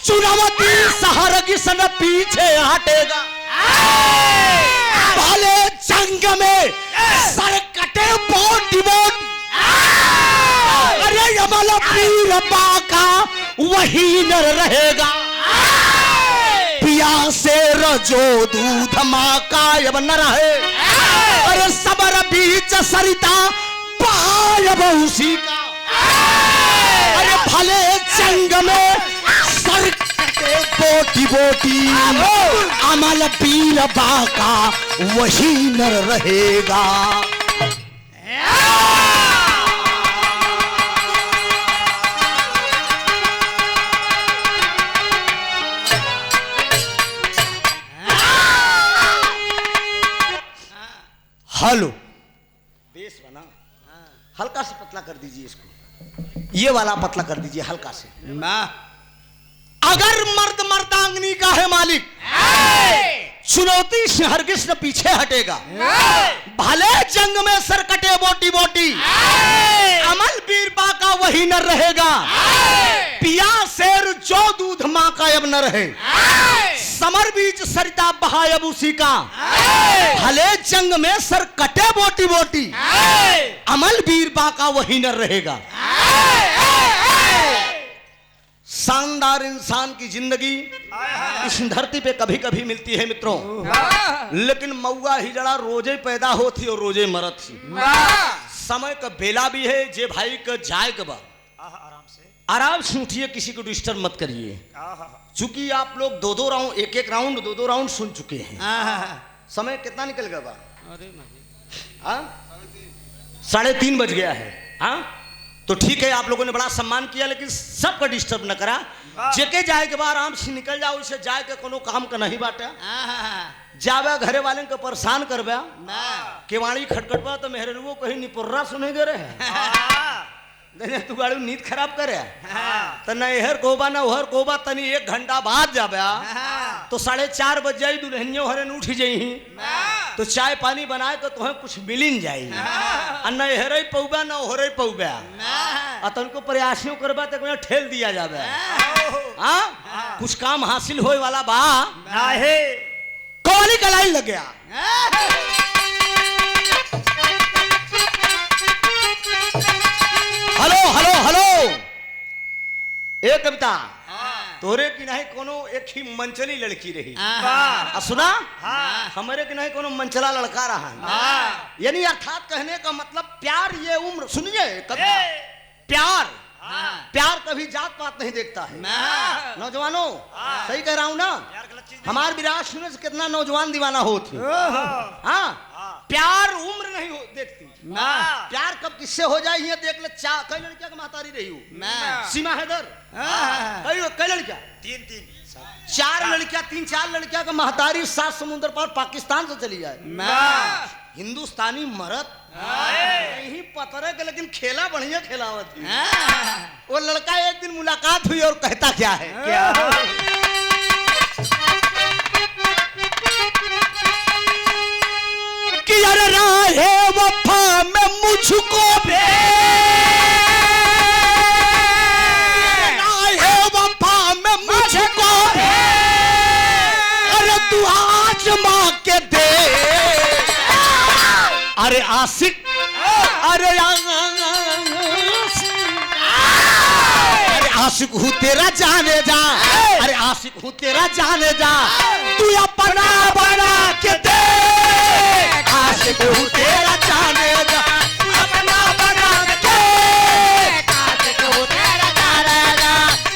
चुनावती शहर की सन पीछे हटेगा। भले जंग में सर कटे बोटी बोटी, अरे यमल पीर बाका वही न रहेगा। पिया से रजो दूध माँ का अब न रहे, अरे सबर बीच सरिता पायब उसी का। अरे भले जंग में सर कटे बोटी बोटी, अमल पीर बाका वही न रहेगा। हेलो बेस बना, हल्का से पतला कर दीजिए इसको, ये वाला पतला कर दीजिए हल्का से। अगर मर्द मर्दांगनी का है मालिक, चुनौती से हरगिज न पीछे हटेगा। भले जंग में सर कटे बोटी बोटी, अमल बीरबा का वही न रहेगा। पिया शेर जो दूध माँ का अब न रहे, समर बीच सरिता बहायब उसी का। भले जंग में सर कटे बोटी बोटी, अमल बीरबा का वही न रहेगा। शानदार इंसान की जिंदगी इस धरती पे कभी कभी मिलती है मित्रों, लेकिन मऊआ हिजड़ा रोजे पैदा होती और रोजे मरत थी। समय का बेला भी है, जे भाई का जाए के बाद आराम से उठिए, किसी को डिस्टर्ब मत करिए। चूंकि आप लोग दो दो राउंड सुन चुके हैं। समय कितना निकल गया बा? 3:30 बज गया है। तो ठीक है, आप लोगों ने बड़ा सम्मान किया, लेकिन सबका डिस्टर्ब न करा। जेके जाए के बाद आराम से निकल जाओ, इसे जाए के कोनो काम का नहीं बाटा। जावे घरे वाले को परेशान करबा, केवाड़ी खटखटवा तो मेहरनुओ कहीं निपुर्रा सुने गए रहे। तू गाड़ी नींद खराब करे तो न एहर कोबा न ओहर कोबा, तनी 1 घंटा बाद जाबे तो 4:30 बज जाई, दुल्हनियों हरे उठ जाई, तो चाय पानी बनाए तो तुम्हें कुछ मिलिन जाई। न एहर पौबा न ओहर पौबा, तुमको प्रयासियों करबा तो ठेल दिया जाबे। कुछ काम हासिल होए वाला बा कौली का लाइन लग गया। हेलो हेलो हेलो, एक कविता तोरे की नहीं कोनो एक ही मंचली लड़की रही। सुना, हमारे की नहीं कोनो मंचला लड़का रहा। यानी अर्थात कहने का मतलब प्यार ये उम्र, सुनिए कविता, प्यार कभी जात पात नहीं देखता है। नौजवानों सही कह रहा हूं ना, हमारे विराट सुनने से कितना नौजवान दीवाना होती। प्यार उम्र नहीं देखती। प्यार कब किससे हो जाए ये देख ले। कई लड़कियां का महतारी रही हूँ, सीमा हैदर, कई लड़कियां 4 लड़कियां 3-4 लड़कियां का महतारी 7 समुद्र पार पाकिस्तान से चली जाए। हिंदुस्तानी मर्द नहीं पतरे के, लेकिन खेला बढ़िया खेलावत थी। वो लड़का एक दिन मुलाकात हुई और कहता क्या है, क्या कि अरे राहे वफा में मुझको राहे वफा में मुझको अरे तू आजमा के दे। अरे आशिक, अरे आशिक हूँ तेरा जाने जा, अरे आशिक हूँ तेरा जाने जा, तू अपना बना के दे। आशिक हूँ तेरा जाने जा, अपना बना के दे। आशिक हूँ तेरा जाने जा,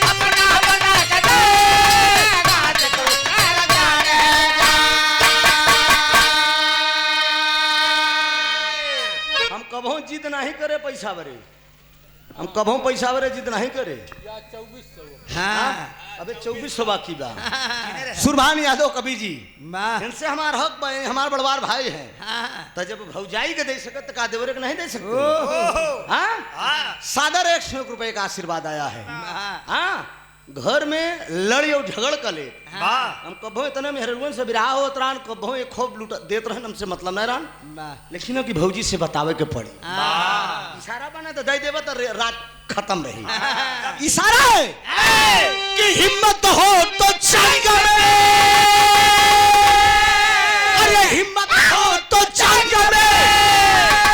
अपना बना के दे। आशिक हूँ तेरा जाने जा। हम कभों जिद नहीं करे पैसा भरे, हम कभों पैसा भरे जिद नहीं करे। 2400 अबे 2400 बाकी बा। सुरभान यादव कवि जी, इनसे हमारा हक, हमारे बड़वार भाई है। तो जब भौजाई के दे सकते का देवरे के नहीं दे सकते। सादर 100 रुपए का आशीर्वाद आया है। घर में लड़ी और झगड़ कर ले, हम कभो इतने मेहरबान से बिराह होत रहन, कभो एक खूब लूट देत रहन, हमसे मतलब नहीं रहन, लेकिन कि भौजी से बतावे के पड़ी। इशारा बना तो दे देवा तो रात खत्म रही। इशारा है कि हिम्मत हो तो जाएगा, अरे हिम्मत हो तो जाएगा,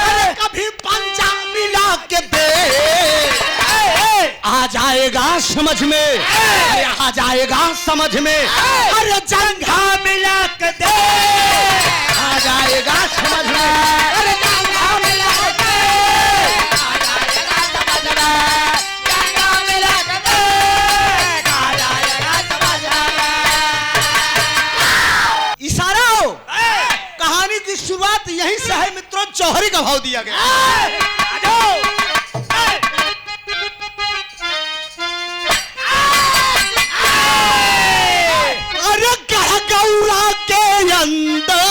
अरे कभी पंजा मिला के दे, आ जाएगा समझ में, अरे आ जाएगा समझ में, अरे जंघा मिला के दे, आ जाएगा समझ में, अरे जंघा मिला के दे, आ जाएगा समझ में, जंघा मिला के दे, आ जाएगा समझ में। इशारा हो, कहानी की शुरुआत यहीं से है मित्रों। जौहरी का भाव दिया गया। अरे गढ़गौरा के अंदर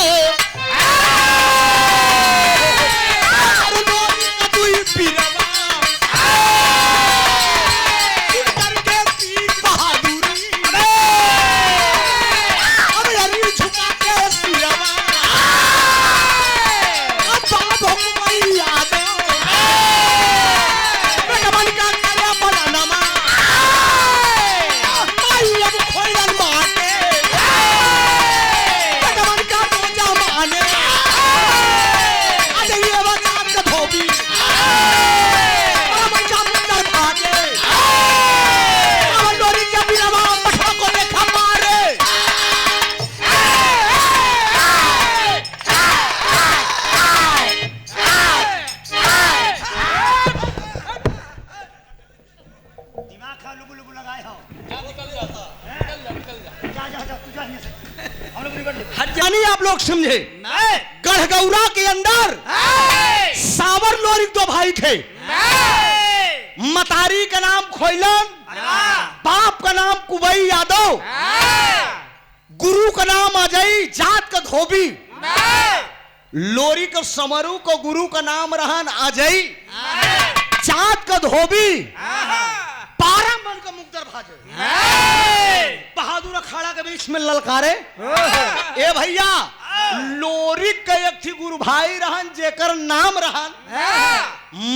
हरियाणी आप लोग समझे। गढ़गौरा के अंदर सावर लोरी दो भाई थे। मतारी का नाम खोइलन, बाप का नाम कुबई यादव, गुरु का नाम अजय, जात का धोबी। लोरी का समरू को गुरु का नाम रहन अजय, जात का धोबी। 12 मन का मुक्तर भाजे। बहादुर अखाड़ा के बीच में ललकारे, ए भैया लोरी के एक थी गुरु भाई रहन जेकर नाम रहन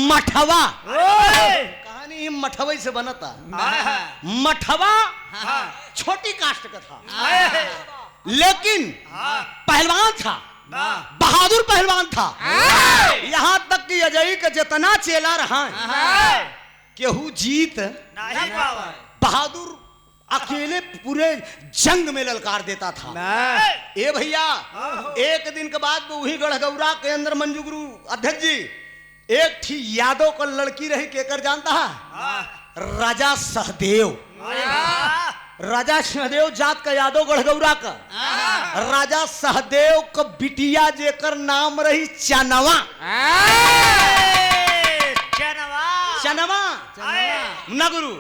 मठवा। कहानी मठवई से बनता। मठवा छोटी कास्ट का था, लेकिन पहलवान था, बहादुर पहलवान था। यहाँ तक कि अजय का जितना चेला रहा केहू जीत नहीं पावा। बहादुर अकेले पूरे जंग में ललकार देता था। ए भैया एक दिन के बाद वही गढ़गौरा के अंदर मंजू गुरु अध्यक्ष जी एक थी यादव का लड़की रही, केकर जानता है? राजा सहदेव। राजा सहदेव जात का यादव गढ़गौरा का। राजा सहदेव का बिटिया जेकर नाम रही चनवा। चनमा ना गुरु,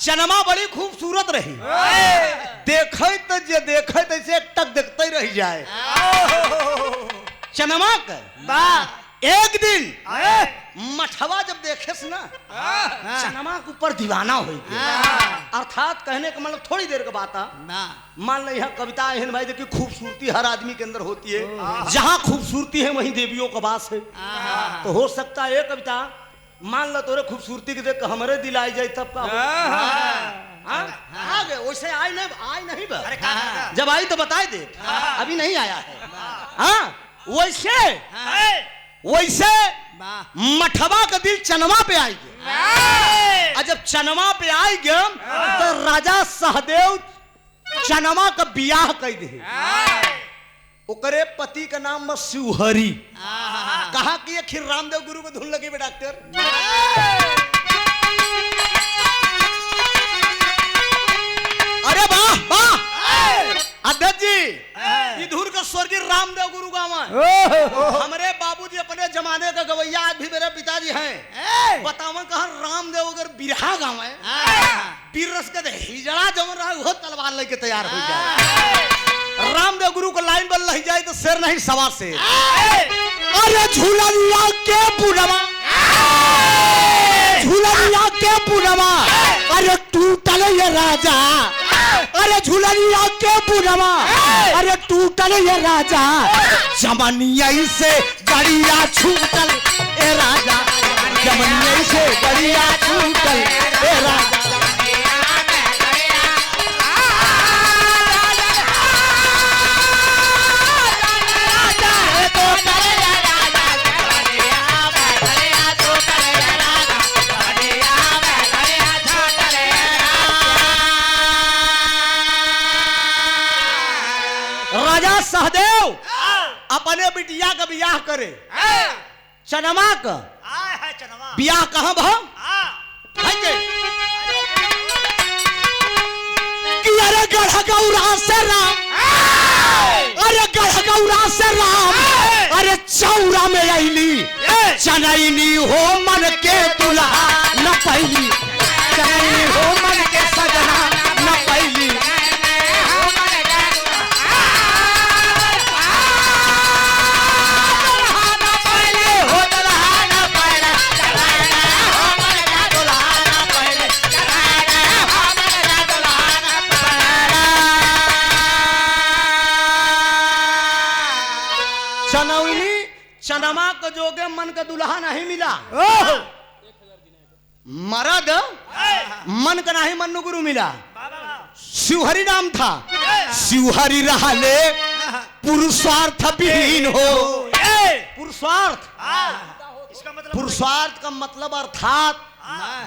चनमा बड़ी खूबसूरत रही। देखे तो जे देखे तैसे टक देखते रह जाए। चनमा का एक दिन मठवा जब देखे ना चनमा के ऊपर दीवाना हो गया। अर्थात कहने का मतलब थोड़ी देर का बात है। मान लो यहाँ कविता है भाई, देखिए खूबसूरती हर आदमी के अंदर होती है। जहाँ खूबसूरती है वहीं देवियों का वास है। तो हो सकता है ये कविता मान लो तोरे खूबसूरती के देख हमारे दिल आई जाए तब का आ गए। वैसे आई नहीं बा। जब आई तो बताए दे, अभी नहीं आया है। हाँ वैसे मठवा का दिल चनमा पे आई गया। और जब चनमा पे आई गया तो राजा सहदेव चनमा का बियाह कर दे। ओकरे पति का नाम बस शिवहरी। कहा कि ये खीर रामदेव गुरु को धुन लगी बे डॉक्टर। अरे वाह वाह अध्यक्ष जी, इधर का स्वर्गीय रामदेव गुरु गाँव है। हमारे बाबूजी अपने जमाने का गवैया आज भी मेरे पिताजी हैं। बतावा कहा रामदेव अगर बिरहा गाँव है, बीर रस के हिजड़ा जमन रहा वो तलवार लेके तैयार हो जाए। रामदेव गुरु को लाइन बल लही जाए तो शेर नहीं सवा से। अरे झूलनिया के पुरमा, झूलनिया के पुरमा, अरे टूटल ये राजा। अरे झूलनिया के पुरमा, अरे टूटल ये राजा। जमनिया से गड़िया छूटल ए राजा, जमनिया से गड़िया छूटल। सहदेव अपने बिटिया का बियाह करे, चनमा का बियाह कहाँ भा कि अरे गढ़ गौरा से राम, अरे गढ़ गौरा से राम, अरे चौरा में अली चनैनी हो मन के दुल्हा न पहली, चनैनी हो मन के सजना न पहली। चनमा को जोगे मन का दुल्हा नहीं मिला, मरद मन का नहीं मन्नू गुरु मिला। शिवहरि नाम था, शिवहरि रहले पुरुषार्थ विहीन हो। पुरुषार्थ, पुरुषार्थ का मतलब अर्थात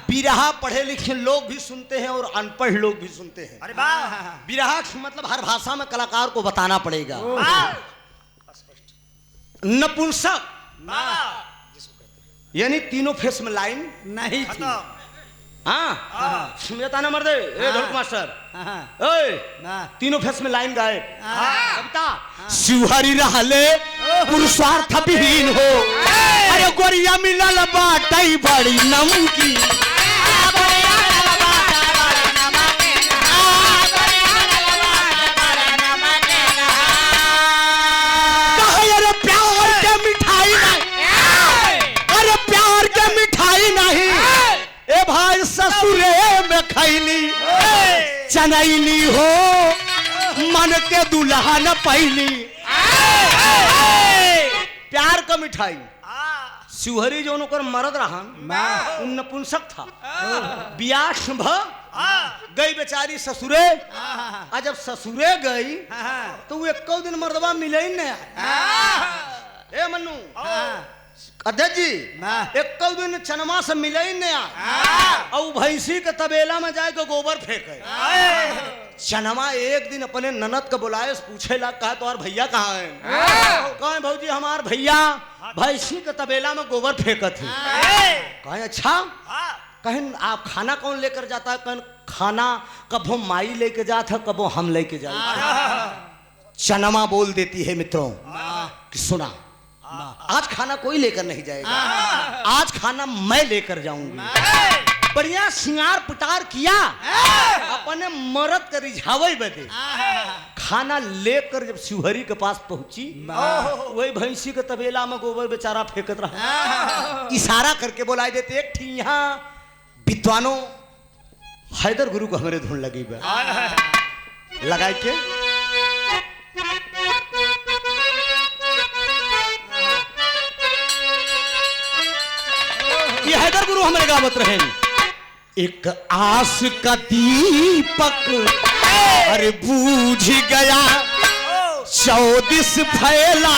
बिरहा पढ़े लिखे लोग भी सुनते हैं और अनपढ़ लोग भी सुनते हैं। बिरहा मतलब हर भाषा में कलाकार को बताना पड़ेगा। नपुंसक यानी तीनों फेस में लाइन नहीं थी। हाँ सुनता ना मर्दे, ए ढोलक मास्टर, ओए तीनों फेस में लाइन गाए कविता। शिवहरि रहले पुरुषार्थ विहीन हो, अरे गोरिया मिलल बाटई बड़ी नमकी, ससुरे में खैली चनैनी हो मन के दुल्हा न पहली। प्यार का मिठाई शिवहरि जो उनकर मरद रहन नपुंसक था। बियाह भ गई बेचारी ससुरे, और जब ससुरे गई तो वो एक दिन मर्दबा मिले ही नहीं। ए मन्नू अध्यक्ष जी एक दिन चनमा से मिले ही नहीं और भैंसी के तबेला में जाए के गोबर फेंके। चनमा एक दिन अपने ननद को बुलाए, पूछे ला कहा तुम्हार भैया कहाँ है? कहे भौजी हमार भैया भैंसी के तबेला में गोबर फेंकत थे। कहे अच्छा, कहें आप खाना कौन लेकर जाता है? कहें खाना कबो माई लेके जाता, कबो हम लेके जाते। चनमा बोल देती है मित्रों कि सुना, आज खाना कोई लेकर नहीं जाएगा, आज खाना मैं लेकर जाऊंगी। बढ़िया सिंगार पुटार किया, अपने मरद कर रिझावे बदे खाना लेकर जब शिवहरि के पास पहुंची, वही भैंसी के तबेला में गोबर बेचारा फेंकत रहा। इशारा करके बुलाई देते, एक थी यहाँ विद्वानों हैदर गुरु को हमारे धुन लगी लगाए के ये हैदर गुरु हमारे गावत रहे। एक आस का दीपक अरे बूझ गया, चौदिस फैला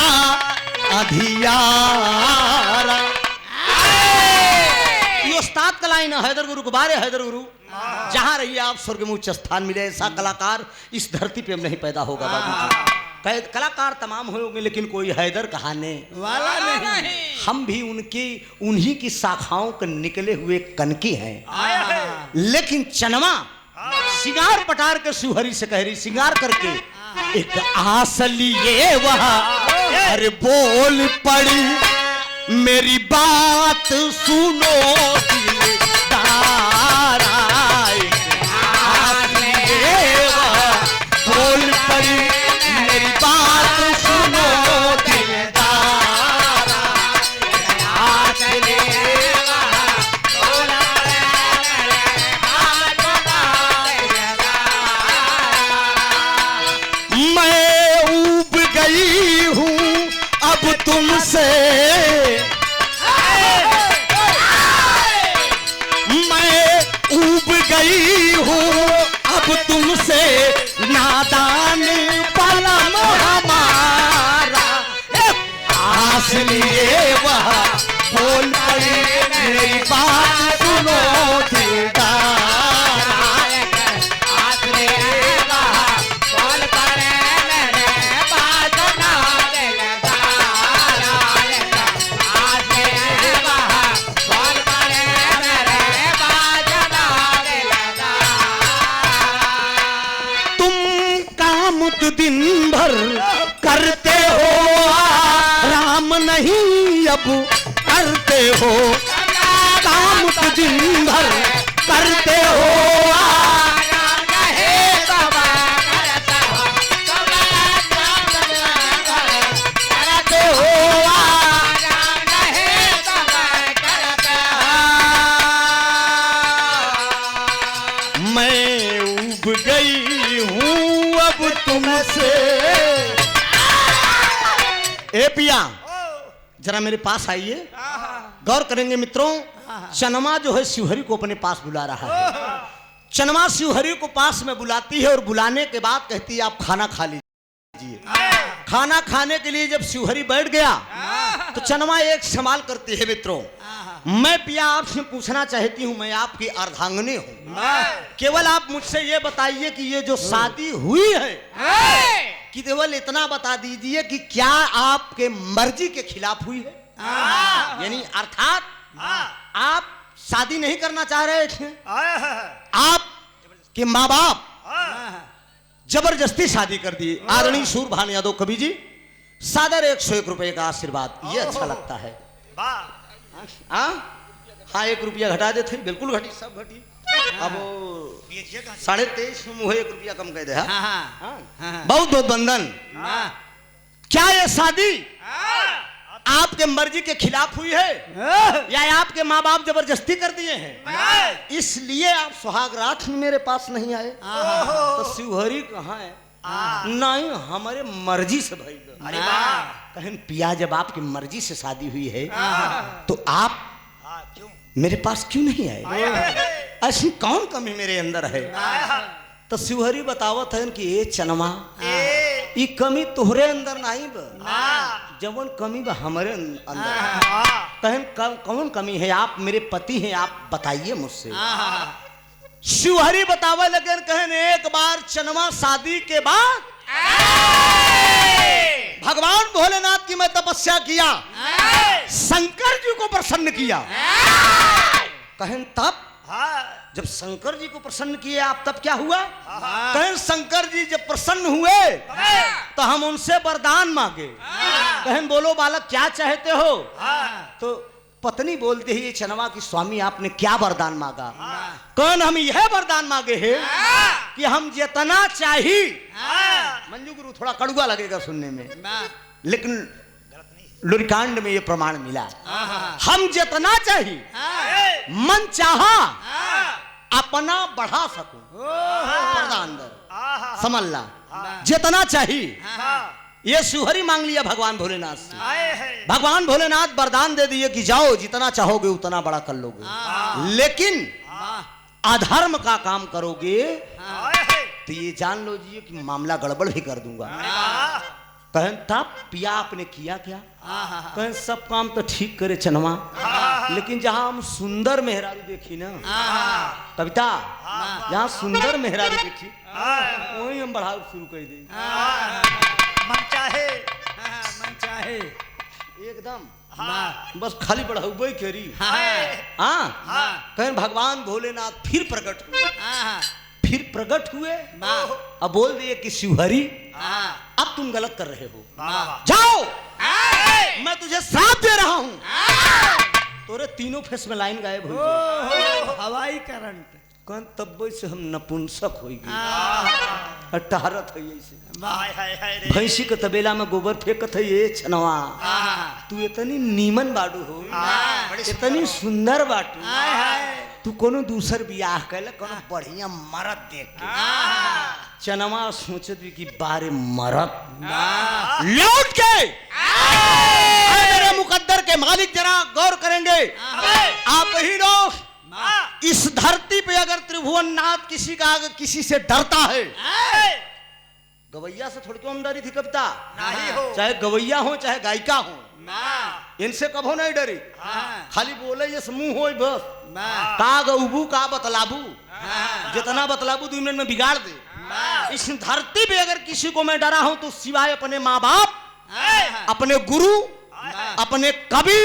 अधियारा। ये उस्ताद का लाइन है हैदर गुरु के बारे। हैदर गुरु जहां रहिए आप स्वर्ग में उच्च स्थान मिले, ऐसा कलाकार इस धरती पे नहीं पैदा होगा बाबू। कलाकार तमाम होंगे लेकिन कोई हैदर कहाने वाला नहीं। हम भी उन्हीं की शाखाओं के निकले हुए कनकी हैं। लेकिन चनमा सिंगार पटार के शिवहरि से कह रही, सिंगार करके एक आस लिए वह अरे बोल पड़ी, मेरी बात सुनो दिलदारा। आस लिए वह बोल पड़ी, मेरी बात सुनो दिलदारा। आस लिए मैं ऊब गई हूँ अब तुमसे, मैं ऊब गई हूँ अब तुमसे, नादान पलम हमारा। आस लिए वह बोल पड़ी, मेरी बात सुनो दिलदारा। आस लिए वह बोल पड़े, मेरे बात नहीं अब करते हो काम तो दिन भर करते हो मैं उब गई हूँ अब तुमसे। ए पिया जरा मेरे पास आइए, गौर करेंगे मित्रों। चनमा जो है शिवहरी को अपने पास बुला रहा है। चनमा शिवहरी को पास में बुलाती है और बुलाने के बाद कहती है आप खाना खा लीजिए। खाना खाने के लिए जब शिवहरी बैठ गया तो चनमा एक सवाल करती है मित्रों, मैं पिया आपसे पूछना चाहती हूँ, मैं आपकी अर्धांगिनी हूँ, केवल आप मुझसे ये बताइए कि ये जो शादी हुई है कि केवल इतना बता दीजिए कि क्या आपके मर्जी के खिलाफ हुई है, यानी अर्थात आप शादी नहीं करना चाह रहे थे, आपके माँ बाप जबरदस्ती शादी कर दी। आदरणीय सूरभान यादव कवि जी सादर 101 रुपए का आशीर्वाद, ये अच्छा लगता है। हाँ 1 रुपया घटा देते, बिल्कुल घटी, सब घटी। अब 23.5 मुँह 1 रुपया कम कर दे। बहुत बहुत बंधन। क्या ये शादी आपके मर्जी के खिलाफ हुई है या आपके माँ बाप जबरदस्ती कर दिए हैं, इसलिए आप सुहाग रात में मेरे पास नहीं आए? तो शिवहरी कहाँ है? नहीं, हमारे मर्जी से भाई। कहें पिया जब आपकी मर्जी से शादी हुई है तो आप मेरे पास क्यों नहीं आए? ऐसी कौन कमी मेरे अंदर है? तो शिवहरी बतावत है कि ए चनमा ये कमी तोहरे अंदर नहीं बा, जवन कमी बा हमारे अंदर। कहें कौन कमी है? आप मेरे पति हैं, आप बताइए मुझसे। शिवहरी बतावे लगे, कहन एक बार चनमा शादी के बाद भगवान भोलेनाथ की मैं तपस्या किया, शंकर जी को प्रसन्न किया। कहन तब जब शंकर जी को प्रसन्न किए आप, तब क्या हुआ? कहन शंकर जी जब प्रसन्न हुए तो हम उनसे वरदान मांगे। कहन बोलो बालक क्या चाहते हो? तो पत्नी बोलती है चनवा की स्वामी आपने क्या वरदान मांगा? कौन हम यह वरदान मांगे हैं कि हम जितना चाहिए, मंजू गुरु थोड़ा कड़वा लगेगा सुनने में, लेकिन लुरिकांड में ये प्रमाण मिला, हम जितना चाहिए मन चाहा अपना बढ़ा सकूं, अंदर समल्ला जितना चाहिए ये शिवहरी मांग लिया भगवान भोलेनाथ से। भगवान भोलेनाथ वरदान दे दिए कि जाओ जितना चाहोगे उतना बड़ा कर लोगे, लेकिन अधर्म का काम करोगे तो ये जान लो जी कि मामला गड़बड़ भी कर दूंगा। कहन तब पिया आपने किया क्या? कहन सब काम तो ठीक करे चनवा, लेकिन जहां हम सुंदर मेहरारू देखी ना कविता, जहां सुंदर मेहरारू देखी वही हम बढ़ाव शुरू कर दी। मन चाहे एकदम बस खाली बढ़ाऊ करी। कहन भगवान भोलेनाथ फिर प्रकट हुए, अब बोल दिए कि शिवहरी अब तुम गलत कर रहे हो, जाओ मैं तुझे श्राप दे रहा हूं। तोरे तीनों फेस में लाइन गायब हो गई, हवाई करंट। कौन तब से हम नपुंसक हो गए, टहरत है ऐसे भैंसी के तबेला में गोबर फेंकत है। ये छनवा तू इतनी नीमन बाडू हो, इतनी सुंदर बाटू, तू कोनो दूसर बियाह कैले कोनो बढ़िया मरद देख के। चनवा सोचत भी कि बारे मरद लौट के मेरे मुकद्दर के मालिक जरा गौर करेंगे। आप ही लोग इस धरती पे अगर त्रिभुवननाथ किसी से डरता है, गवैया से थोड़ी कम डरी थी कविता, नहीं हो चाहे गवैया हो चाहे गायिका हो, इनसे कभो नहीं डरी। खाली बोले ये समूह हो बस, का गऊबू का बतलाबू, जितना बतलाबू 2 मिनट में बिगाड़ दे। इस धरती पे अगर किसी को मैं डरा हूं तो सिवाय अपने माँ बाप, अपने गुरु, अपने कवि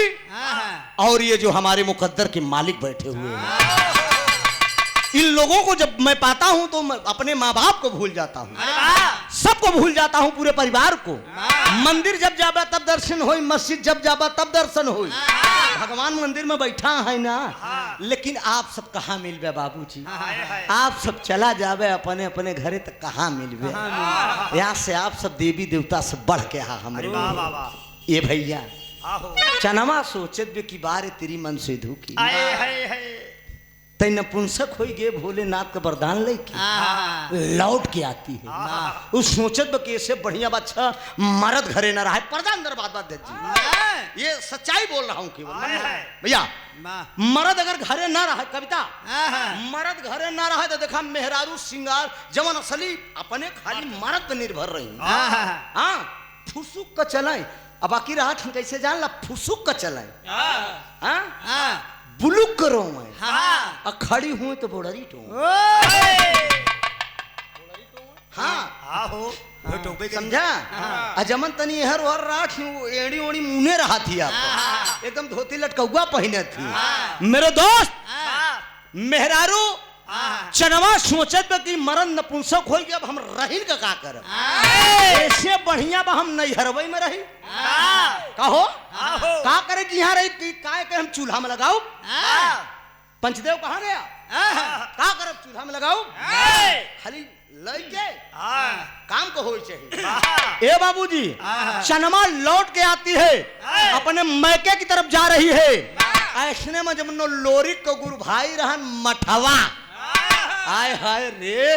और ये जो हमारे मुकद्दर के मालिक बैठे हुए हैं, इन लोगों को जब मैं पाता हूं तो मैं अपने माँ बाप को भूल जाता हूं। सबको भूल जाता हूँ, पूरे परिवार को। मंदिर जब जाबा तब दर्शन होई, मस्जिद जब जाबा तब दर्शन होई। भगवान मंदिर में बैठा है ना, लेकिन आप सब कहाँ मिलबे बाबूजी? आप सब चला जाबे अपने अपने घरे तक, कहाँ मिलबे? यहाँ से आप सब देवी देवता से बढ़ के हमारे ये भैया चनमा सोचत बे की बार तेरी मन से धूकी तै नपुंसक हो गए, भोलेनाथ का वरदान लेके लौट के आती है। उस सोचत बे कैसे बढ़िया बादशाह मर्द घरे न रहा है, पर्दा अंदर बात बात देती, ये सच्चाई बोल रहा हूँ केवल भैया। मर्द अगर घरे न रहा, कविता मर्द घरे न रहा तो देखा मेहरारू सिंगार जवन असली अपने खाली मर्द पे निर्भर रही, हाँ फुसुक का चलाए। अब बाकी रहा कैसे जान ला, फुसुक का चलाए, बुलुक करो मैं खड़ी हूं तो बोड़री टो, हाँ समझा? अजमन तनी हर और राठ एड़ी ओड़ी मुने रहा थी, आप एकदम धोती लटकौआ पहने थी। मेरे दोस्त मेहरारू चनवा सोचत कि मरण नपुंसक हो गया, अब हम रहिल का करब? ऐसे बढ़िया बा हम नैहरवई में रही, कहो का करे कि यहाँ रही का के हम चूल्हा में लगाओ? पंचदेव कहाँ गया? का करब चूल्हा में लगाओ? खाली लइके काम को हो चाहिए। ए बाबूजी चनमा लौट के आती है, अपने मैके की तरफ जा रही है। ऐसने में जब लोरी को गुरु भाई रहन मठवा, आय हाय रे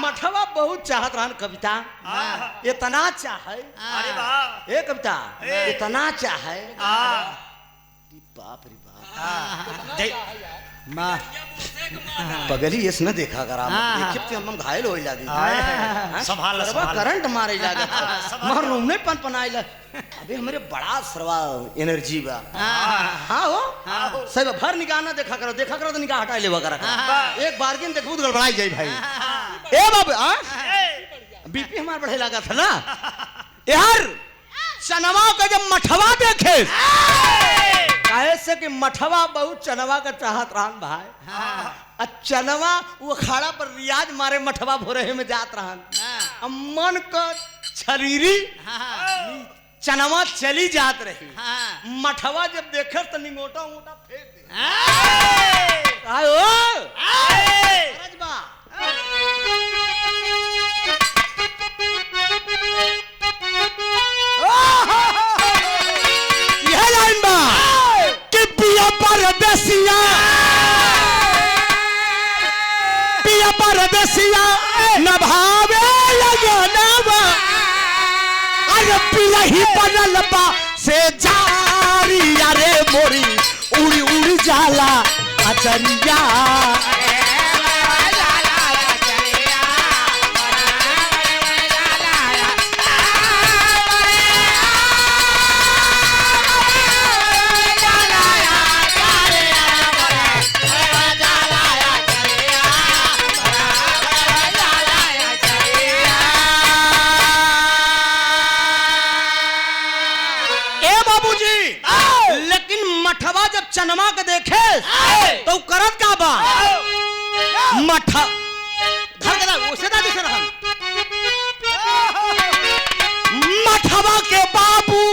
मठवा बहुत चाहत रहन कविता, इतना चाहे ए कविता, इतना चाहे बाप रे बाप पगली ये न देखा कर हम घायल हो जाती, करंट मारे जागे मगर रूमने पनपनाए अबे हमारे बड़ा सरवा एनर्जी बा। हाँ हो सब भर निगाह ना देखा करो तो निगाह हटा ले वगैरह, एक बार की देखो तो गड़बड़ाई जाए भाई। ए बाबू बीपी हमारा बढ़े लगा था ना यार। चनवा का जब मठवा देखे कैसे कि मठवा बहुत चनवा का चाहत रहन भाई, चनवा वो अखाड़ा पर रियाज मारे मठवा भोरे में जात रहन, मन का शरीरी चनवा चली जात रही। मठवा जब देखे तो निगोटा उंगोटा फेंक दे, यह लाइन बा कि पिया परदेसिया, पिया परदेसिया न भावे लगनवा, अरे पिया ही बनल बा से जारी, अरे मोरी उड़ी उड़ी जाला अचरिया। चनमा के देखे तो करत का बा मठा घर के उसे ना दिख रहा मठवा के बाबू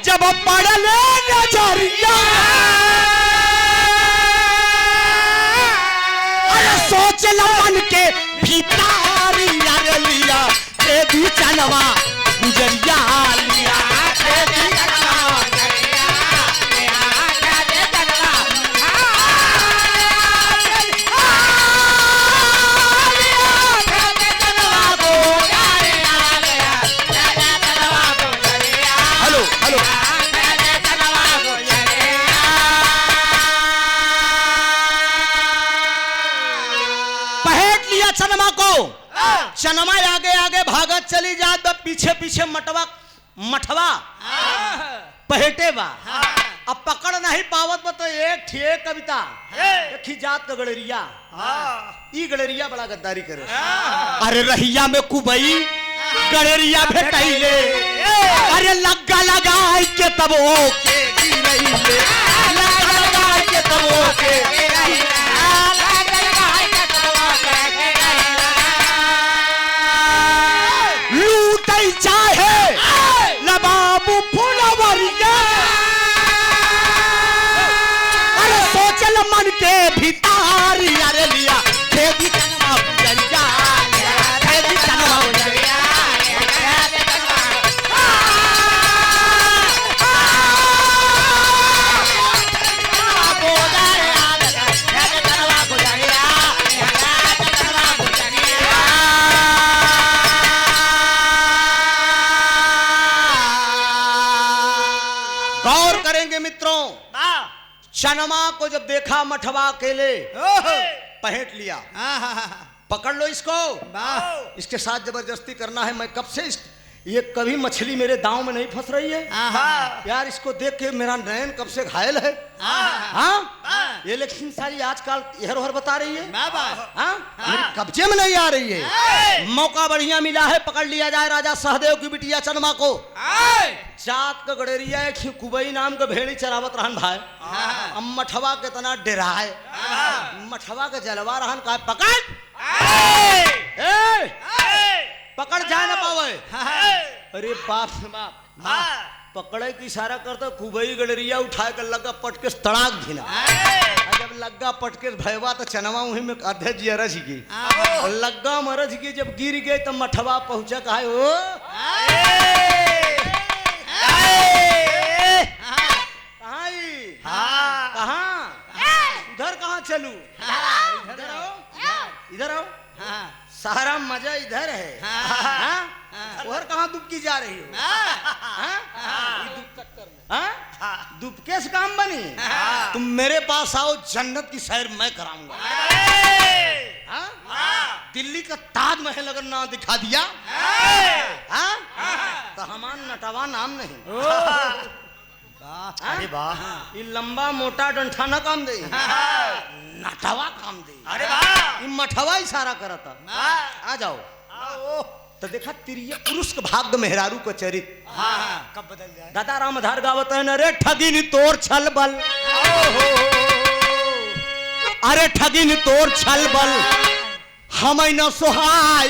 जब पड़ले नजरिया, अरे सोच मन के भितारी यार लिया ए भी चनवा गुजरिया लिया, ए भी चनवा चनमा को। चनमा आगे आगे भागत चली जात, पीछे पीछे मठवा पहेटे बा। अब पकड़ नहीं पावत बा तो एक ठे कविता एक ही जात का गड़रिया, ई गड़रिया बड़ा गद्दारी करे। अरे रहिया में कुबई गड़रिया भेटैले, अरे लग्गा लगाई के तब ओके गिरैले, लग्गा लगाई के तब ओके गिरैले। चनमा को जब देखा मठवा अकेले पहेट लिया, पकड़ लो इसको, इसके साथ जबरदस्ती करना है। मैं कब से ये कभी मछली मेरे दांव में नहीं फंस रही है यार, इसको देख के मेरा नयन कब से घायल है। हाँ ये लेकिन सारी आजकल इधर उधर बता रही है, मेरे कब्जे में नहीं आ रही है। मौका बढ़िया मिला है, पकड़ लिया जाए राजा सहदेव की बिटिया चनमा को। जात का गड़ेरिया एक कुबई नाम का भेड़ी चरावत रहन भाई, अब मठवा के तना डेरा है, मठवा के जलवा रहन का पकड़ पकड़ जाए ना पावे। अरे बाप रे बाप, पकड़े की इशारा करता कुबई गडरिया उठा कर लगा पटके तड़ाक घिना। जब लग्गा पटके भयवा तो चनवा वहीं में अधे जियरस की लग्गा मरज की, जब गिर गए तो मठवा पहुंचा कहा ओ कहाँ उधर कहाँ चलू, इधर आओ, इधर आओ, सारा मजा इधर है। और कहाँ दुबकी जा रही हो? दुबके से काम बनी? तुम मेरे पास आओ, जन्नत की सैर मैं कराऊंगा। दिल्ली का ताजमहल अगर ना दिखा दिया तो हमारा नटवा नाम नहीं। अरे वाह, ये लंबा मोटा डंठा ना काम दे, नटवा काम दे। अरे वाह, ये मठवा इशारा करता। आ जाओ। तो देखा तिरिया पुरुष के भाग्य मेहरारू को चरित कब बदल जाए। दादा रामधार गावत है न, रे ठगिन तोर छल बल, अरे ठगिन तोर छल बल हम न सोहाय,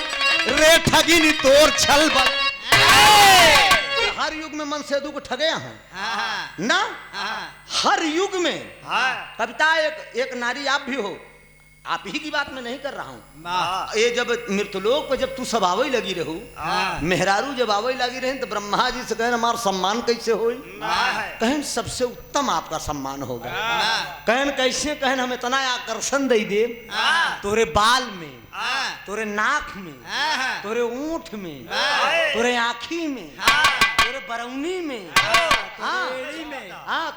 रे ठगिन तोर छल बल। हर युग में मन सेदू को ठगे हैं ना, हर युग में। कविता एक नारी आप भी हो, आप ही की बात मैं नहीं कर रहा हूँ। ये जब मृतलोक पे जब तू सब आवई लगी रहू, मेहरारू जब आवई लगी रहे तो ब्रह्मा जी से कहन हमारा सम्मान कैसे हो, कहन सबसे उत्तम आपका सम्मान होगा। कहन कैसे, कहन हम इतना आकर्षण दे दे तोरे बाल में, तोरे नाक में, तोरे ऊंट में, तोरे आँखी में, तोरे बरौनी में,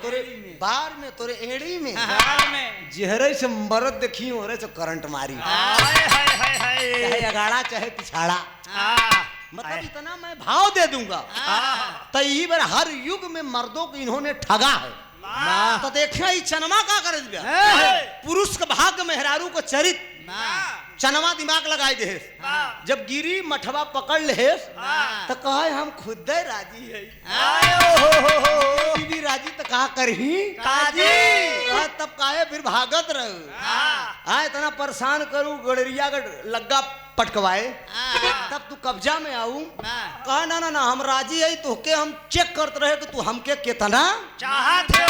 तोरे बार में, तोरे एड़ी में, जहरे से मरद देखी हो से करंट मारी, चाहे अगाड़ा चाहे पिछाड़ा, मतलब इतना मैं भाव दे दूंगा। तो यही बार हर युग में मर्दों को इन्होंने ठगा है। तो देखिए चनमा का कर दिया, पुरुष का भाग्य मेहरारू को चरित चनवा दिमाग लगाए दे। जब गिरी मठवा पकड़ ले तो कहे हम खुद राजी है, भी राजी तो कहा करही काजी, तब काहे फिर भागत रहो। इतना परेशान करूं, गड़रिया का लग्गा पटकवाए तब तू कब्जा में आऊ। कहा ना ना ना हम राजी है, तो के हम चेक करते रहे कि तू हमके कितना चाहत हो,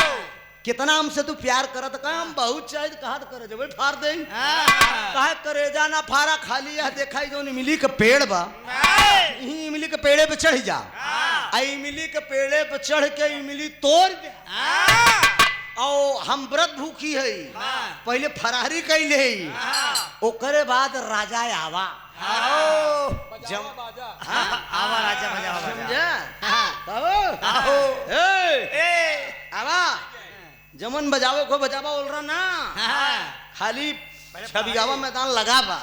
कितना हमसे तू प्यार करत। कहा हम बहुत चाहे, कहा तो करे जब फाड़ दे, कहा करेजा ना फारा खाली है। देखा जो इमली के पेड़ बा, इमली के पेड़े पे चढ़ जा, इमली के पेड़े पे चढ़ के इमली तोड़ दे। और हम व्रत भूखी है, पहले फरारी कैले, ओकरे बाद राजा आवा आवा राजा बजा समझा आवा जमन बजावे को बजावा बोल रहा ना, खाली छवि गावा मैदान लगावा।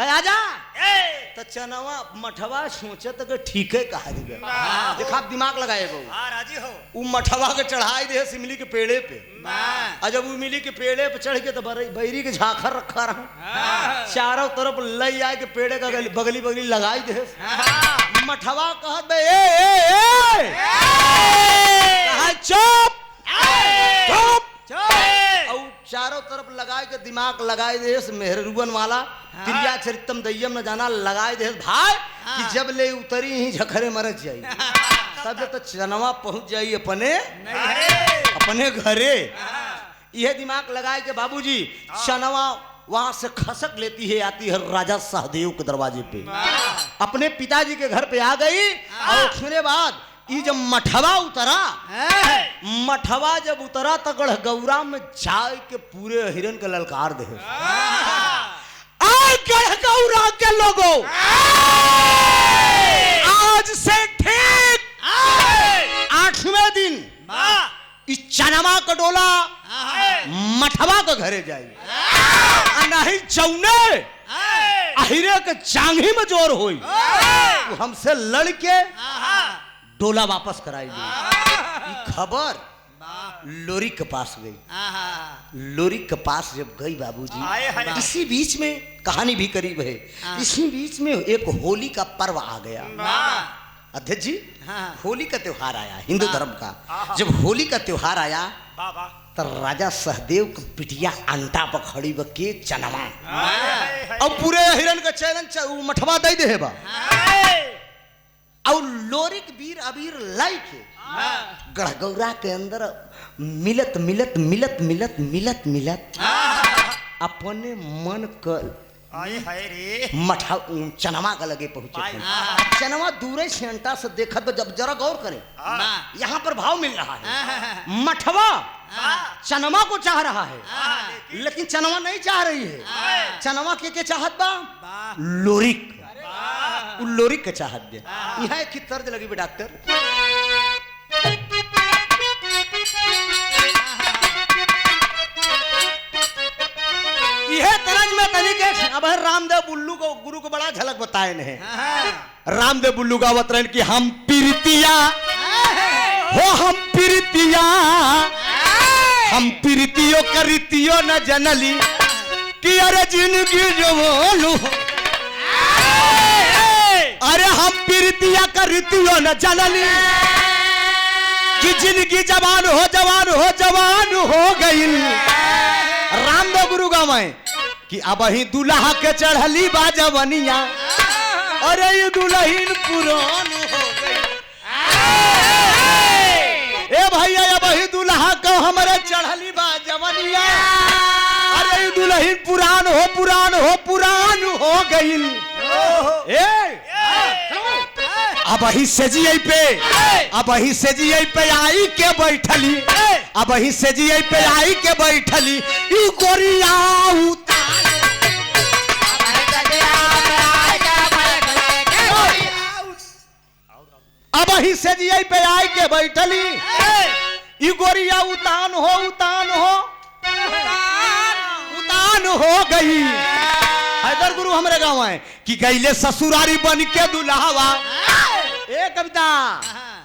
आजा तो चनवा मठवा सोचत के ठीक है कहा देखा दिमाग लगाए राजी हो। उ मठवा के चढ़ाई दे इमली के पेड़े पे, और जब इमली के पेड़े पे चढ़ के तो बैरी के झाखर रखा रहा, चारों तरफ लई आए के पेड़े का बगली बगली लगाई दे। मठवा कह दे चुप चारों तरफ लगाए के दिमाग लगाए दे मेहरुवन वाला तिरिया चरितम दय्यम न जाना लगाए दे भाई कि जब ले उतरी ही झखरे मरत जाई, तब तो चनवा पहुंच जाई अपने घरे। यह दिमाग लगाए के बाबूजी चनवा वहां से खसक लेती है, आती है राजा सहदेव के दरवाजे पे, अपने पिताजी के घर पे आ गई। और उसके बाद ये जब मठवा उतरा, मठवा जब उतरा तो गढ़गौरा में जाए के पूरे हिरन के ललकार दे। गढ़गौरा के लोगों आज से ठीक 8वें दिन ई चनमा का डोला मठवा के घरे जाई नहीं जौने अहिरे के चांगी में जोर होई तो हमसे लड़के डोला वापस कराई दी। खबर लोरी के पास गई। लोरी के पास जब गई बाबूजी, इसी बीच में कहानी भी करीब है, इसी बीच में एक होली का पर्व आ गया। अध्यक्ष जी, होली का त्योहार आया हिंदू धर्म का। जब होली का त्योहार आया तो राजा सहदेव की पिटिया अंटा पर खड़ी बके चनवा अब पूरे हिरन का चैलन मठवा दे दे बा और लोरिक वीर अबीर लाई के गढ़गौरा के अंदर मिलत मिलत मिलत मिलत मिलत मिलत अपने मन कर मठा चनवा का लगे पहुंचे। चनवा दूरे से अंटा से देखा तो जब जरा गौर करें यहाँ पर भाव मिल रहा है। मठवा चनवा को चाह रहा है लेकिन चनवा नहीं चाह रही है। चनवा के चाहत बा लोरिक, लोरिक के चाहत दे। यहाँ एक ही तर्ज लगी बे डॉक्टर। यह तरज में तनिक अब रामदेव बुल्लू को गुरु को बड़ा झलक बताए नहीं। रामदेव बुल्लू का वतरन की हम पीरतिया हो, हम पीरतिया, हम पीरतियों करीतियों न जनली कि अरे जिंदगी जो बोलू, अरे हम पीरतिया करीतियों न जनली कि जिंदगी जवान हो जवान हो जवान हो गई। रामदेव गुरु गावे कि अब ही दुल्हा के चढ़ली बाजवनिया, अरे ये दुल्हन पुरान हो गई। ए भैया अब ही दुल्हा को हमारे चढ़ली बाजवनिया, अरे ये दुल्हन पुरान हो पुरान हो पुरान हो गई। अब ही सजिए पे, अब ही सजिए पे आई के बैठली, अब ही सजिए पे आई के बैठली ई गोरिया अब ही सजिए पे आई के बैठली ई गोरिया उतान हो उतान हो उतान हो गई। हैदर गुरु हमारे गाँव है कि गईले ससुरारी बन के दुल्हावा। ए कविता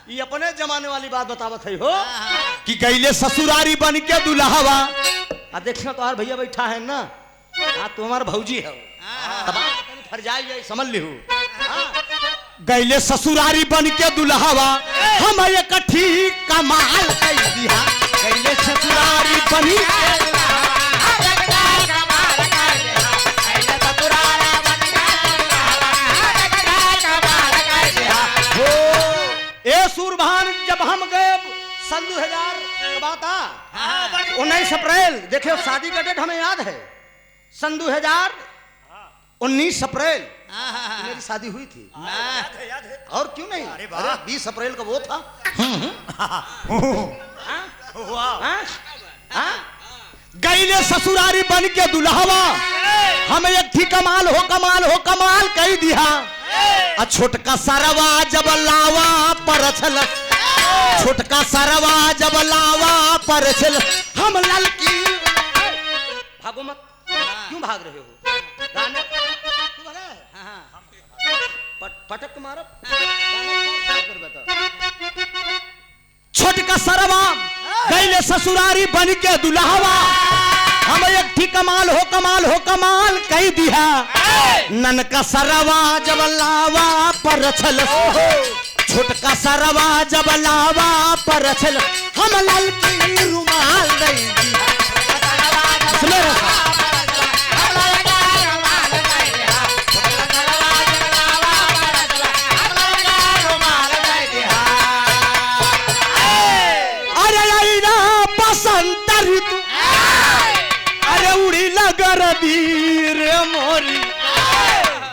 ये अपने जमाने वाली बात बतावत है हो कि गईले ससुरारी बन के दुल्हावा। देखना तो यार भैया बैठा है ना, तो हमारा भौजी है फरजाई समझ ली हो। गईले ससुरारी बन के दुल्हावा हम इकट्ठी कमाल कर दिया। गईले ससुरारी बनी ए सूरभान जब हम गए सन 2000 का बात आ 19 अप्रैल, देखिए शादी का डेट हमें याद है सन 2019 अप्रैल मेरी शादी हुई थी। याद है। और क्यों नहीं, अरे 20 अप्रैल का वो था। गईले ससुरारी बन के दुल्हावा हमें एक थी कमाल हो कमाल हो कमाल कह दिया। छोटका सरवा जब लावा परछल, छोटका सरवा जब लावा परछल हम ललकी। भागो मत, क्यों भाग रहे हो? गाना तू भागा है? पटक मारो। छोटका सरवा गईले ससुरारी बन के दुल्हावा हम एक थी कमाल हो कमाल हो कमाल कह दिया। ननका सरवा जब लावा परछल, छोटका सरवा जब लावा परछल हम ललकी रुमाल दई दिया। अरे आईना बसंत ऋतु, अरे उड़ी लगर दीर मोरी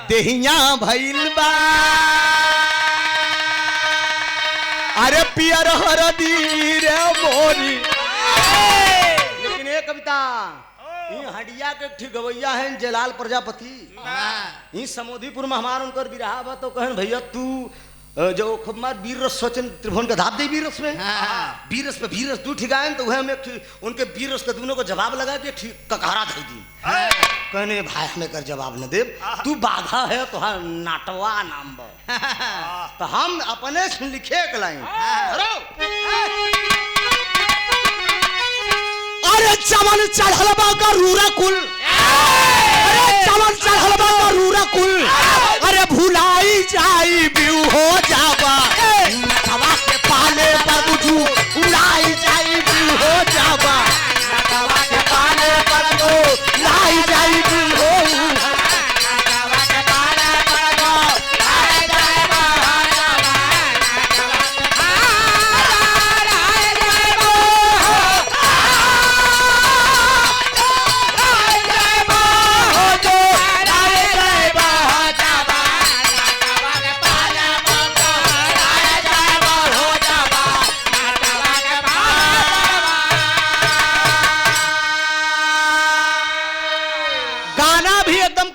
देहिया भइल बा, अरे पियर हरदी रे मोरी। लेकिन ये कविता हडिया के ठीक गवैया है जलाल प्रजापति, समोधीपुर में हमार उनकर बिरहा बा तो कहन भैया तू जो खूब मार वीर रस सोचन त्रिभुवन का धाप दे वीर रस में वीर रस पे वीर रस दू ठिकाए तो वह में उनके वीर रस के दोनों को जवाब लगा के ठीक ककहरा दे दी कहने भाई हमें कर जवाब न दे तू बाघा है तो हाँ नाटवा नाम बो तो हम अपने से लिखे के लाइन अरे चमन चढ़लबा का रूरा कुल अरे चमन चढ़लबा का रूरा कुल अरे भुलाई जाई बिउ हो जावा नटवा के पाले पर बुझू भुलाई जाई बिउ हो जावा नटवा के पाले पर भुलाई जाई बिउ हो नटवा के पाले पर भुलाई जाई बिउ हो जावा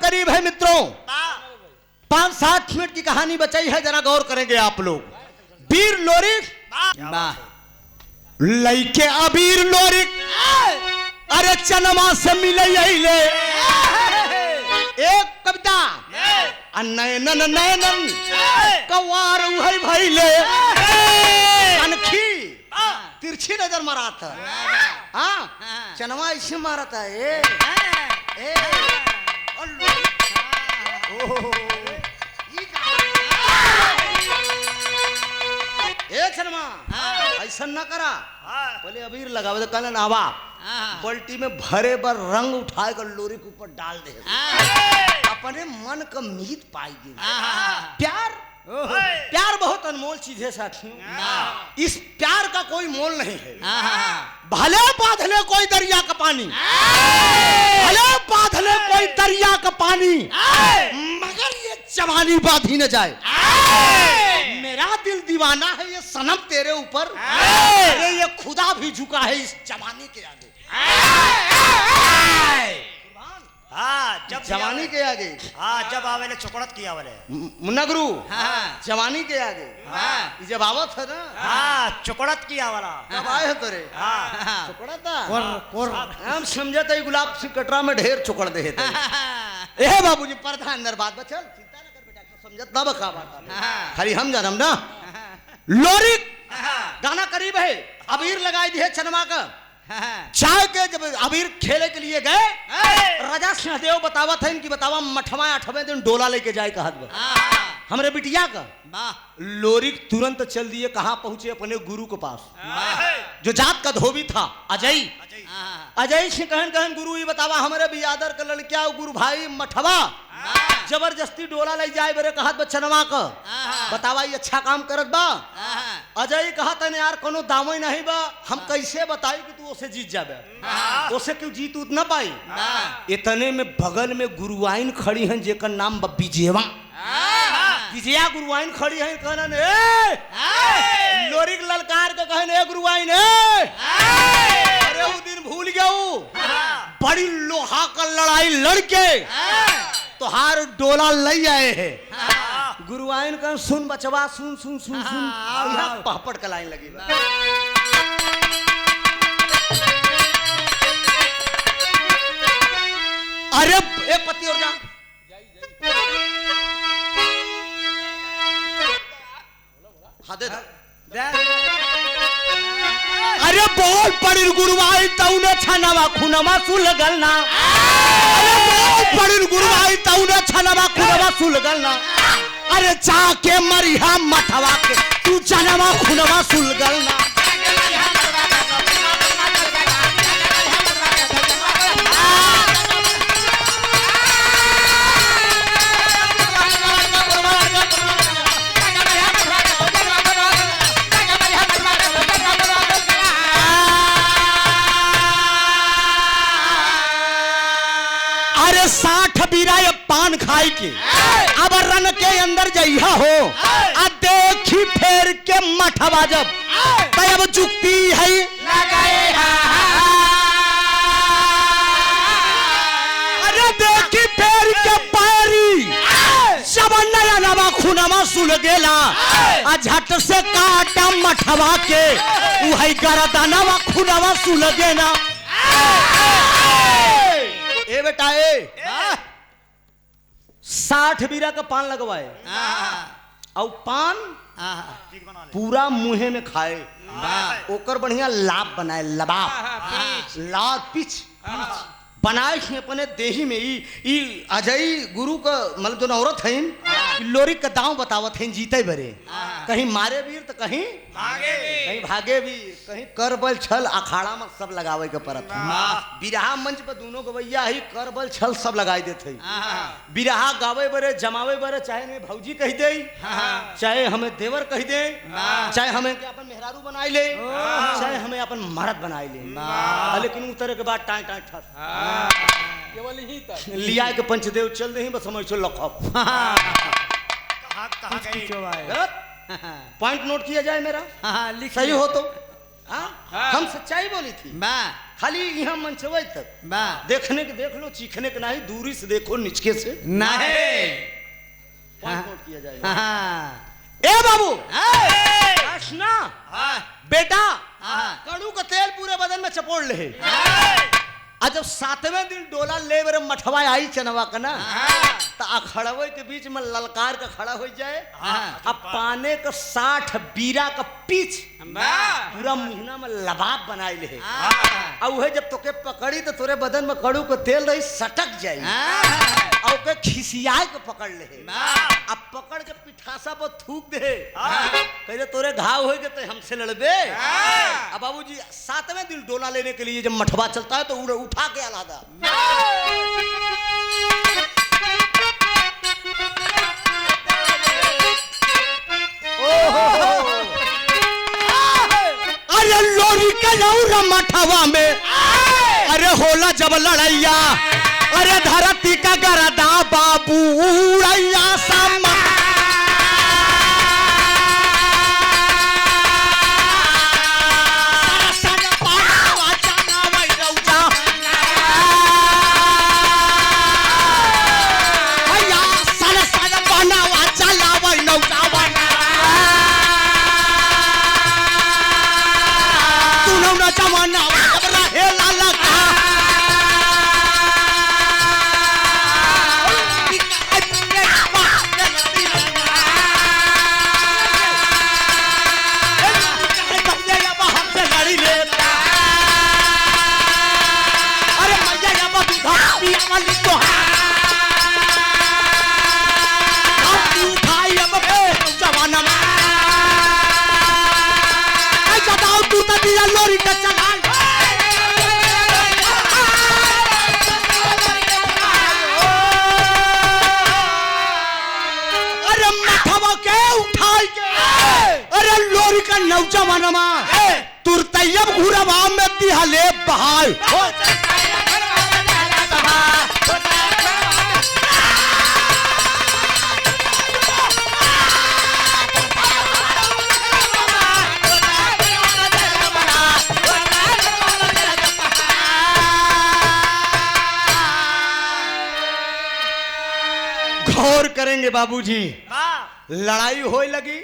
करीब है मित्रों 5-7 मिनट की कहानी बचाई है जरा गौर करेंगे आप लोग वीर लोरिक लइके अबीर लोरिक अरे चनमा से मिले ले एक कविता नयनन नयनन कवार उहै भइले अनखी तिरछी नजर मारा था हाँ चनमा ऐसे मारा था ऐसा न करा पहले अबीर लगावे तो कल नावा बल्टी में भरे बर रंग उठाए कर लोरी के ऊपर डाल दे अपने मन का मीत पाएगी प्यार प्यार बहुत अनमोल चीज है साथियों इस प्यार का कोई मोल नहीं है भले बांधले कोई दरिया का पानी भले बांधले कोई दरिया का पानी मगर ये जवानी बांधी न जाए मेरा दिल दीवाना है ये सनम तेरे ऊपर अरे ये खुदा भी झुका है इस जवानी के आगे जब जवानी के आगे जब आवेले चुकड़त की आवेले मुन्ना गुरु जवानी के आगे जब आवत है ना चुकड़त की आवाला कब आए हो तेरे चुकड़ता हम समझते गुलाब सिंह कटरा में ढेर चुकड़ दे ए बाबूजी पर्दा अंदर बात बचल चिंता न कर बेटा समझत ना बका बात खाली हम जानम ना लोरिक गाना करीब है अबीर लगाई दी है चनमा का चाय के जब अबीर खेले के लिए गए राजा सिंहदेव बतावत है इनकी बतावा मठवा 8वें दिन डोला लेके जाए कहत हमरे बिटिया का लोरिक तुरंत चल दिए कहां पहुंचे अपने गुरु के पास जो जात का धोबी था अजय अजय से कहन कहन गुरु ये बतावा हमारे बियादर का लड़किया गुरु भाई मठवा जबरदस्ती डोला ले जाए बरे कहत बचनवा का बतावा ये अच्छा काम करत बा अजय कहत है यार कोनो दामोई नहीं बा हम कैसे बताई कि तू उसे जीत जाबे उसे क्यों जीत उत ना पाई इतने में बगल में गुरुआइन खड़ी हैं जेकर नाम विजयवा विजया गुरुआइन खड़ी है कहन लोरिक ललकार के कहन गुरुआइन अरे वो दिन भूल गया बड़ी लोहा का लड़ाई लड़के तोहार डोला ले आए है गुरुआइन का सुन बचवा सुन सुन सुन सुन पापड़ का लाइन लगी अरे एक पत्ती और जा अरे बहुत बड़ी गुरुवाई तौने छनवा खुनवा सुलगलना अरे बहुत बड़ी गुरुवाई तौने छनवा खुनवा सुलगलना अरे जाके मरिया मठवा के तू छनवा खुनवा सुलगलना अरे 60 बीरा पान खाई के अब रन के अंदर जइहा हो आ देखी फेर के मठवा जब तब जुक्ति है अरे देखी फेर के पैरी जब नया नवा खून खुनवा सुलगेला आ झट से काटा मठवा के उहई गरदनवा खुनवा सुलगेला। ए बेटा ए 60 बीरा का पान लगवाए और पान ठीक बना ले। पूरा मुंहे में खाए ओकर बढ़िया लाभ बनाए लबाब लाभ पिच बनाए थे अपने देही में ई अजय गुरु का मतलब जो औरत है लोरी का दांव बतावत है जीते बरे कहीं मारे वीर तो कहीं भागे वीर कहीं कर बल छल अखाड़ा में सब लगावे के परत बिरहा मंच पर दोनों गवैया ही कर बल छल सब लगाई देते बिरहा गावे बरे जमावे बरे चाहे हमें भौजी कह दे चाहे हमें देवर कह दे चाहे हमें अपन मेहरारू बनाई ले चाहे हमें अपन मर्द बनाई ले लेकिन उतरे के बाद टाँग टाँग ठस केवल ही तक लिया के पंचदेव चल दे बस समझ लखप कहाँ गई? पॉइंट नोट किया जाए मेरा सही हो तो हम सच्चाई बोली थी खाली यहाँ मंचवे तक देखने के देख लो चीखने के नहीं दूरी से देखो निचके से पॉइंट नोट किया जाए। ए बाबू कृष्णा बेटा कड़ू का तेल पूरे बदन में चपोड़ ले आज जब 7वें दिन डोला ले मेरे मठवा आई चनवा का ना तो अखड़वे के बीच में ललकार का खड़ा हो जाए अब पाने का 60 बीरा का पीछ पूरा मुहना में लबाब बनाए ले अब वह जब तोके पकड़ी तो तोरे बदन में कड़ू को तेल रही सटक जाए और के खिसियाए के पकड़ ले अब पकड़ के पिठासा पर थूक दे कहते तोरे घाव हो गए तो हमसे लड़बे। अब बाबूजी 7वें दिन डोला लेने के लिए जब मठवा चलता है तो उठा के अलादा अरे लोरी के लौरा मठवा में अरे होला जब लड़ैया अरे धरती का गरदा बाबू उड़ैया समा लोरी का चला अरे मठवा के उठाई के अरे लोरी का नौजवानमा तुरतैयब घुरवा में दिहले बहाय घोर करेंगे बाबूजी लड़ाई होए लगी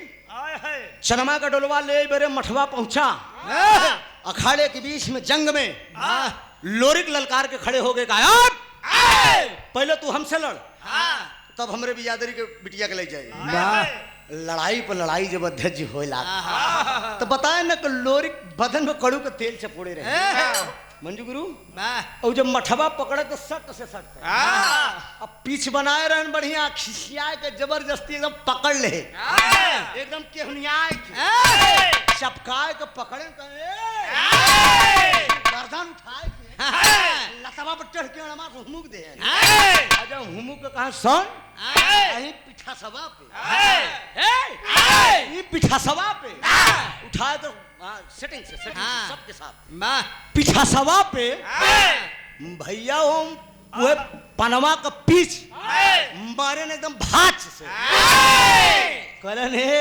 चनमा का डोलवा ले बेरे मठवा पहुंचा अखाड़े के बीच में जंग में लोरिक ललकार के खड़े हो गए कहा पहले तू हमसे लड़ तब हमरे बियादरी के बिटिया के ले जाए लड़ाई पर लड़ाई जब अध्यक्ष होए लाग तो बताए ना कि लोरिक बदन में कड़ू के तेल चपोड़े रहे मंजू गुरु और जब मठवा पकड़े तो सट से सट अब पीछ बनाए रहन बढ़िया खिसियाए के जबरदस्ती एकदम पकड़ ले एकदम केहनियाए के चपकाए के पकड़े गर्दन उठाए के लतवा पर चढ़ के अड़मा हुमुक दे जब हुमुक के कहा सुन यही पिठा सवा पे ये पिठा सवा पे उठाए तो सेटिंग से सबके साथ पिछा सवा पे भैया ओम वो पनवा का पीछ मारे ने एकदम भाच से कहलन हे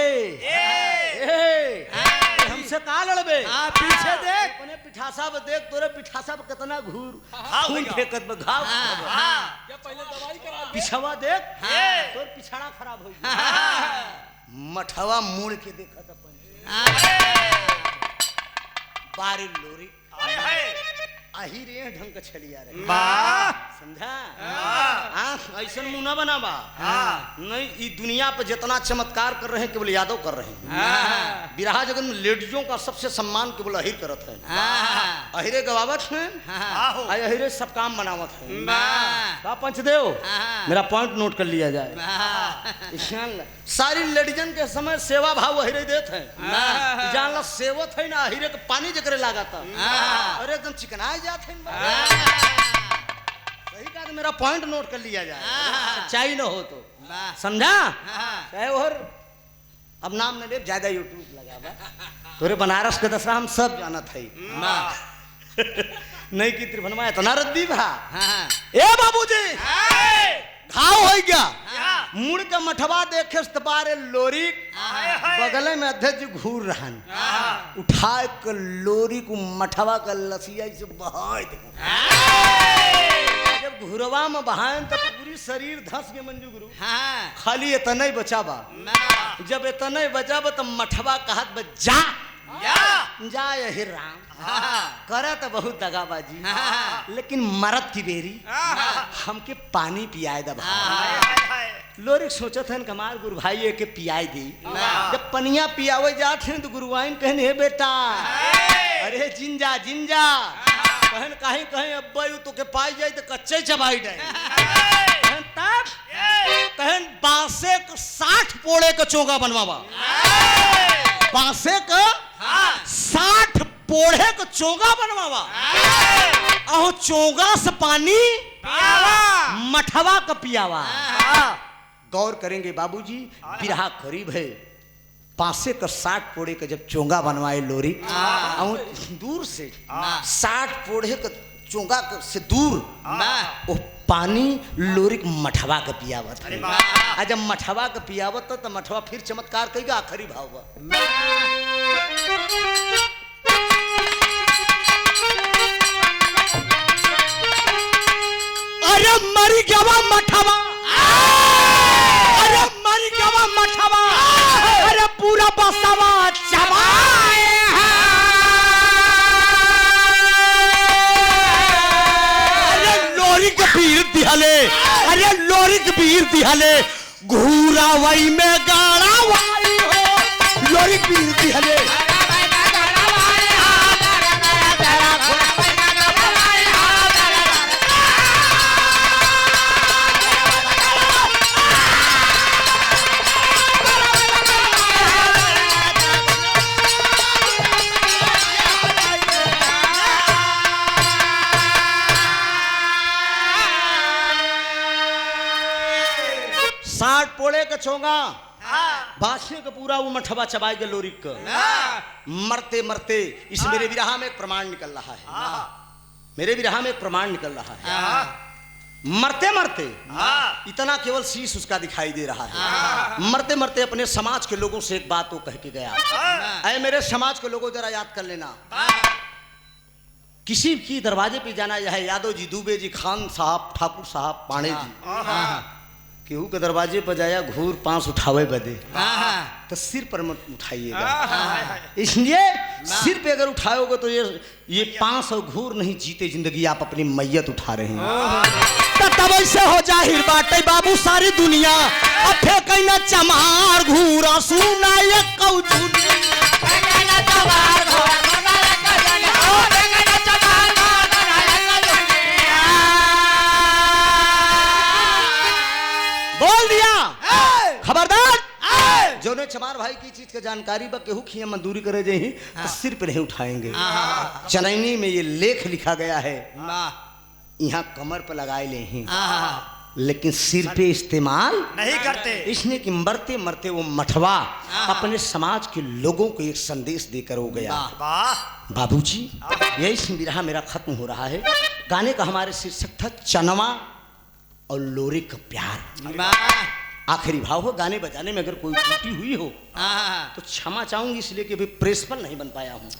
हम हमसे का लड़बे पीछे देख अपने पिठासा पे देख तोरे पिठासा पे कितना घूर हाँ, खून भैया। फेंकत बे घाव क्या पहले दवाई करा ले पिछवा देख हाँ। तोर पिछड़ा खराब हो गया मठवा मुड़ के देखत अपन बारी लोरी हाय हाय आही रे ढंग के छलिया रे वाह समझा हाँ। ऐसा मुंह ना बनावा हाँ। नहीं ये दुनिया पे जितना चमत्कार कर रहे हैं केवल यादव कर रहे हैं बिरहा जगत में लेडीजों का सबसे सम्मान केवल अहिर करत है अहिरे गवावत है आहो अहिरे सब काम बनावत है का पंचदेव मेरा पॉइंट नोट कर लिया जाए जान ला, सारी लेडीजन के समय सेवा भाव अहिरे देते हैं जान ला सेवत है ना अहिरे के पानी जकरे लागत अरे एकदम चिकनाए जात है सही कहा तो मेरा पॉइंट नोट कर लिया जाए सच्चाई न हो तो समझा चाहे और अब नाम न ले ज्यादा यूट्यूब लगा तोरे बनारस के दशहरा हम सब जानत है नहीं की त्रिभुवनमा इतना रद्दी भा ए बाबूजी घाव हो गया मुड़ के मठवा देखे बारे लोरी बगले में अध्यक्ष जी घूर रहन उठा के लोरी को मठवा का लसिया से बहाय दे जब घुरवा में बहायन तो पूरी शरीर धस के मंजू गुरु खाली इतना ही बचाबा जब इतना ही बचाबा तो मठवा कहत बा जा यही राम करे तो बहुत दगाबाजी लेकिन मरद की बेरी हमके पानी पियाए दबा लोरी सोचत हन कमाल गुरु भाई के पियाई दी जब पनिया पियावे जात हैं तो गुरुआइन कहन हे बेटा अरे जिंजा जिंजा कहन कहीं कहीं अब्बा तो के पाई जाए तो कच्चे चबाई जाए तब कहन बांसे को 60 पोड़े का चोगा बनवावा बांसे का 60 पोड़े को चोगा बनवावा अहो चोगा से पानी मठवा का पियावा गौर करेंगे बाबूजी बिरहा करीब है पासे का 60 पोड़े का जब चोंगा बनवाए लोरी दूर से 60 पोड़े का चोंगा से दूर वो पानी लोरी मठवा का पियावत है जब मठवा का पियावत तो मठवा फिर चमत्कार करेगा आखिरी भाव अरे मरी गवा मठवा अरे मरी गवा मठवा अरे पूरा बसवा चबाए अरे लोरी के पीर दिहले अरे लोरी के पीर दिहले घूरा वही में गाड़ा वाई हो लोरी पीर दिहले पोड़े का चोंगा बादशाह का पूरा वो मठवा चबाई के लोरी का मरते मरते इस मेरे विरहा में एक प्रमाण निकल रहा है मेरे विरहा में एक प्रमाण निकल रहा है मरते मरते इतना केवल शीश उसका दिखाई दे रहा है मरते मरते अपने समाज के लोगों से एक बात वो कह के गया अरे मेरे समाज के लोगों जरा याद कर लेना किसी की दरवाजे पे जाना यह यादव जी दुबे जी खान साहब ठाकुर साहब पांडे जी केहू के दरवाजे पर जाया घूर पांस उठावे बदे तो सिर पर मत उठाइएगा इसलिए सिर पे अगर उठाओगे तो ये पांस और घूर नहीं जीते जिंदगी आप अपनी मैयत उठा रहे हैं तब ऐसे हो जाहिर बाटे बाबू सारी दुनिया अफे कहीं ना चमार घूरा सुना ये कौचू बोल दिया खबरदार जो ने चमार भाई की चीज के जानकारी बा केहू खिया मंजूरी करे जे तो सिर पे नहीं उठाएंगे चनैनी में ये लेख लिखा गया है यहाँ कमर पे लगाए ले हैं लेकिन सिर पे इस्तेमाल नहीं करते इसने कि मरते मरते वो मठवा अपने समाज के लोगों को एक संदेश देकर हो गया बाबूजी यही विरहा मेरा खत्म हो रहा है गाने का हमारे शीर्षक था चनवा और लोरी का प्यार आखिरी भाव हो, गाने बजाने में अगर कोई त्रुटि हुई हो तो क्षमा चाहूंगी, इसलिए कि अभी प्रिंसिपल नहीं बन पाया हूँ,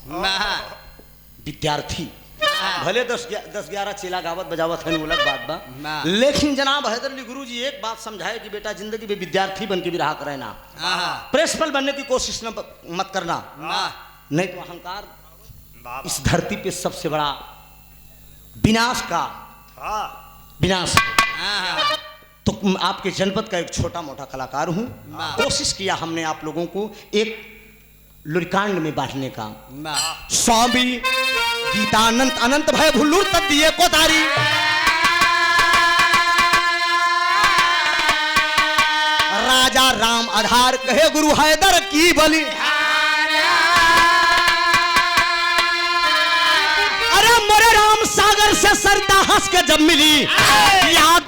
विद्यार्थी। भले 10-11 चेला गावत बजावत है, अलग बात बा, लेकिन जनाब हैदर अली गुरु जी एक बात समझाए कि बेटा जिंदगी में विद्यार्थी बन के भी रहा करना, प्रिंसिपल बनने की कोशिश मत करना, नहीं तो अहंकार इस धरती पे सबसे बड़ा विनाश का विनाश। तो आपके जनपद का एक छोटा मोटा कलाकार हूं, कोशिश किया हमने आप लोगों को एक लुरिकांड में बांटने का। स्वामी गीतानंद अनंत भय भुल्लूर तद दिए को तारी, राजा राम आधार कहे गुरु हैदर की बलि। अरे मोरे राम सागर से सरिता हंस के जब मिली, याद